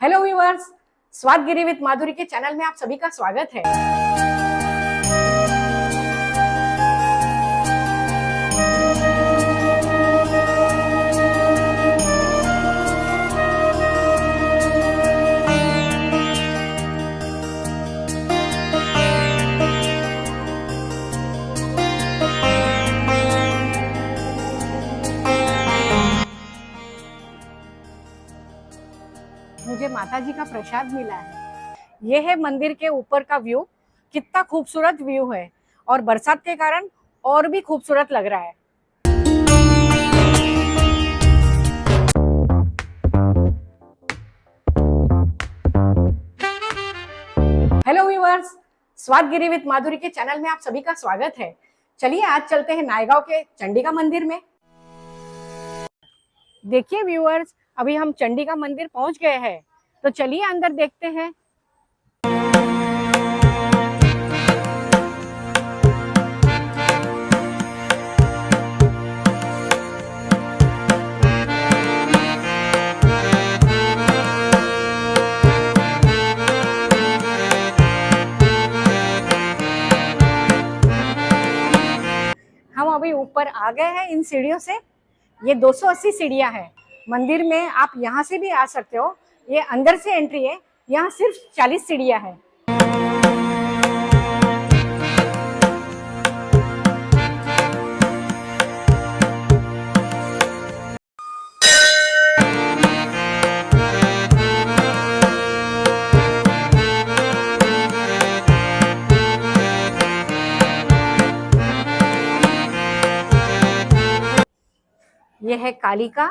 Hello viewers, स्वादगिरी विद माधुरी के channel में आप सभी का स्वागत है। मुझे माता जी का प्रसाद मिला है। ये है मंदिर के ऊपर का व्यू। कितना खूबसूरत व्यू है और बरसात के कारण और भी खूबसूरत लग रहा है। हेलो व्यूअर्स, स्वादगिरी विद माधुरी के चैनल में आप सभी का स्वागत है। चलिए आज चलते हैं नायगांव के चंडिका मंदिर में। देखिए व्यूअर्स, अभी हम चंडिका मंदिर पहुंच गए हैं, तो चलिए अंदर देखते हैं। हम अभी ऊपर आ गए हैं इन सीढ़ियों से। ये 280 सीढ़ियां हैं। मंदिर में आप यहाँ से भी आ सकते हो। ये अंदर से एंट्री है। यहाँ सिर्फ 40 सीढ़ियां हैं। ये है कालिका,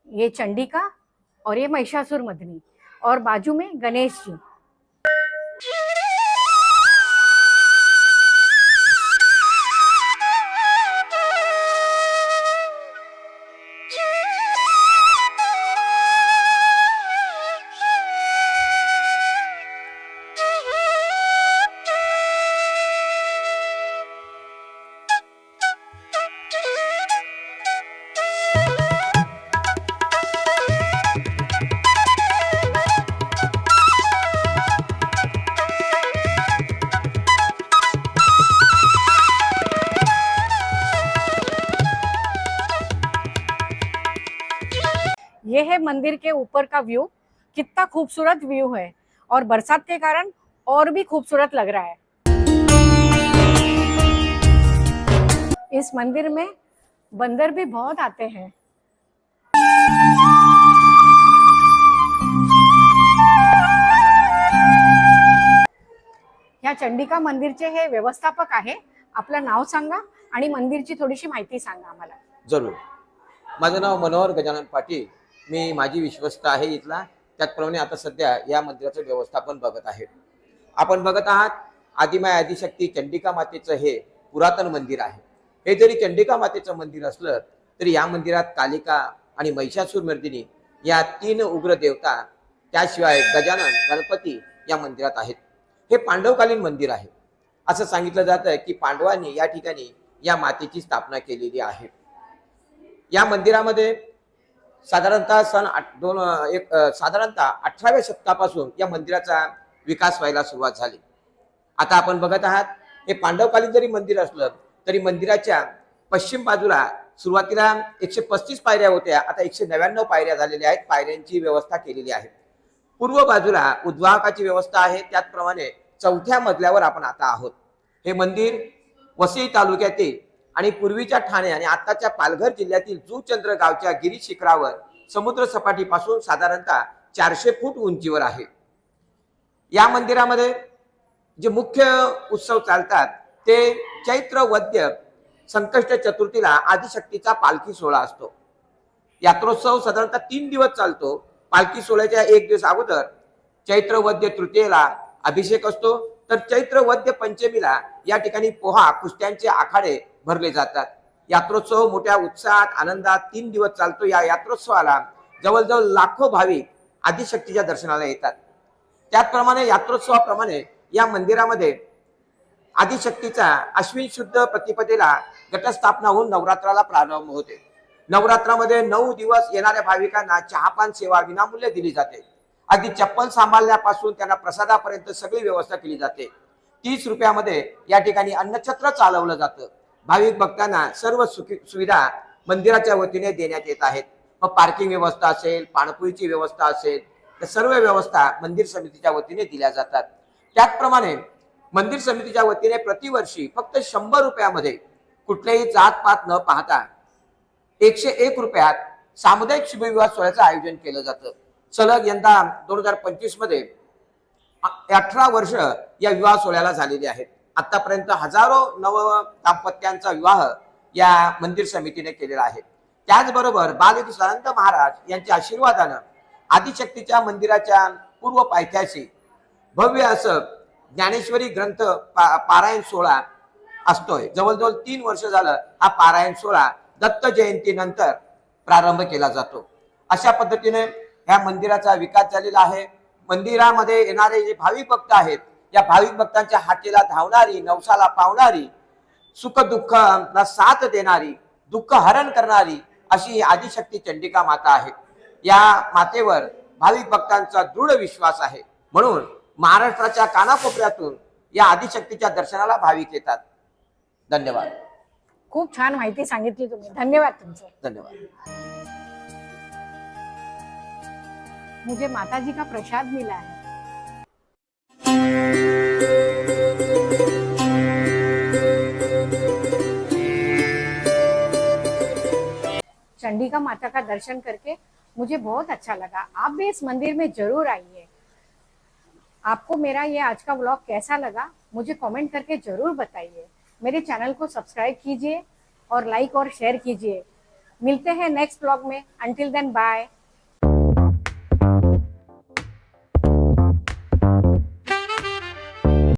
ये चंडिका और ये महिषासुर मर्दिनी और बाजू में गणेश जी। ये है मंदिर के ऊपर का व्यू। कितना खूबसूरत व्यू है और बरसात के कारण और भी खूबसूरत लग रहा है। इस मंदिर में बंदर भी बहुत आते हैं। या चंडिका मंदिरचे हे व्यवस्थापक आहे। आपलं नाव सांगा आणि मंदिरची थोडीशी माहिती सांगा आम्हाला। जरूर। माझं नाव मनोहर गजानन पाटील, मी माझी विश्वस्त आहे इथला। त्याचप्रमाणे आता सध्या या मंदिराचं व्यवस्थापन बघत आहे। आपण बघत आहात आदिमाय आदिशक्ती चंडिका मातेचं हे पुरातन मंदिर आहे। हे जरी चंडिका मातेचं मंदिर असलं तरी या मंदिरात कालिका आणि महिषासुर मर्दिनी या तीन उग्र देवता, त्याशिवाय गजानन गणपती या मंदिरात आहेत। हे पांडवकालीन मंदिर आहे। असं सांगितलं जातं की पांडवांनी या ठिकाणी या मातेची स्थापना केलेली आहे। या मंदिरामध्ये साधारणतः साधारणतः 18व्या शतकापासून या मंदिराचा विकास व्हायला सुरुवात झाली। आता आपण बघत आहात हे पांडवकालीन जरी मंदिर असलं तरी मंदिराच्या पश्चिम बाजूला सुरुवातीला 135 पायऱ्या होत्या, आता 199 पायऱ्या झालेल्या आहेत। पायऱ्यांची व्यवस्था केलेली आहे। पूर्व बाजूला उद्वाहकाची व्यवस्था आहे। त्याचप्रमाणे चौथ्या मजल्यावर आपण आता आहोत। हे मंदिर वसई तालुक्यातील आणि पूर्वीच्या ठाणे आणि आताच्या पालघर जिल्ह्यातील जुचंद्र गावच्या गिरी शिखरावर समुद्र सपाटीपासून साधारणतः 400 फूट उंचीवर आहे। या मंदिरामध्ये जे मुख्य उत्सव चालतात ते चैत्र वद्य संकष्ट चतुर्थीला आदिशक्तीचा पालखी सोहळा असतो। यात्रोत्सव साधारणतः 3 दिवस चालतो। पालखी सोहळ्याच्या 1 दिवस अगोदर चैत्र वद्य तृतीयेला अभिषेक असतो, तर चैत्र वद्य पंचमीला या ठिकाणी पोहा कुस्त्यांचे आखाडे भरले जातात। यात्रोत्सव मोठ्या उत्साहात आनंदात 3 दिवस चालतो। या यात्रोत्सवाला जवळजवळ लाखो भाविक आदिशक्तीच्या दर्शनाला येतात। त्याचप्रमाणे यात्रोत्सवाप्रमाणे या मंदिरामध्ये आदिशक्तीचा अश्विन शुद्ध प्रतिपदेला घटस्थापना होऊन नवरात्राला प्रारंभ होते। नवरात्रामध्ये 9 दिवस येणाऱ्या भाविकांना चहापान सेवा विनामूल्य दिली जाते। अगदी चप्पल सांभाळण्यापासून त्यांना प्रसादापर्यंत सगळी व्यवस्था केली जाते. 30 रुपयामध्ये या ठिकाणी अन्नछत्र चालवलं जातं. भाविक भक्तांना सर्व सुविधा मंदिराच्या वतीने देण्यात येत आहेत. मग पार्किंग व्यवस्था असेल, पाणपोईची व्यवस्था असेल, तर सर्व व्यवस्था मंदिर समितीच्या वतीने दिल्या जातात. त्याचप्रमाणे मंदिर समितीच्या वतीने प्रतिवर्षी फक्त 100 रुपयामध्ये कुठलेही जातपात न पाहता 101 रुपयात सामुदायिक शुभविवाह सोहळ्याचं आयोजन केलं जातं. सलग यंदा 2025 मध्ये 18 वर्ष या विवाह सोहळ्याला झालेली आहेत. आतापर्यंत हजारो नव दाम्पत्यांचा विवाह या मंदिर समितीने केलेला आहे. त्याचबरोबर बालकी सदानंद महाराज यांच्या आशीर्वादानं आदिशक्तीच्या मंदिराच्या पूर्व पायथ्याशी भव्य असं ज्ञानेश्वरी ग्रंथ पारायण सोहळा असतोय. जवळजवळ 3 वर्ष झालं हा पारायण सोहळा दत्त जयंतीनंतर प्रारंभ केला जातो. अशा पद्धतीने ह्या मंदिराचा विकास झालेला आहे. मंदिरामध्ये येणारे जे भाविक भक्त आहेत, या भाविक भक्तांच्या हाकेला धावणारी, नवसाला पावणारी, सुख दुःखाला साथ देणारी, दुःख हरण करणारी अशी आदिशक्ती चंडिका माता आहे. या मातेवर भाविक भक्तांचा दृढ विश्वास आहे. म्हणून महाराष्ट्राच्या कानाकोपऱ्यातून या आदिशक्तीच्या दर्शनाला भाविक येतात. धन्यवाद. खूप छान माहिती सांगितली तुम्ही. धन्यवाद तुमचं. धन्यवाद. मुझे माताजी का प्रसाद मिला है. चंडिका माता का दर्शन करके मुझे बहुत अच्छा लगा. आप भी इस मंदिर में जरूर आइए. आपको मेरा ये आज का व्लॉग कैसा लगा मुझे कमेंट करके जरूर बताइए. मेरे चैनल को सब्सक्राइब कीजिए और लाइक और शेयर कीजिए. मिलते हैं नेक्स्ट व्लॉग में. Until then bye.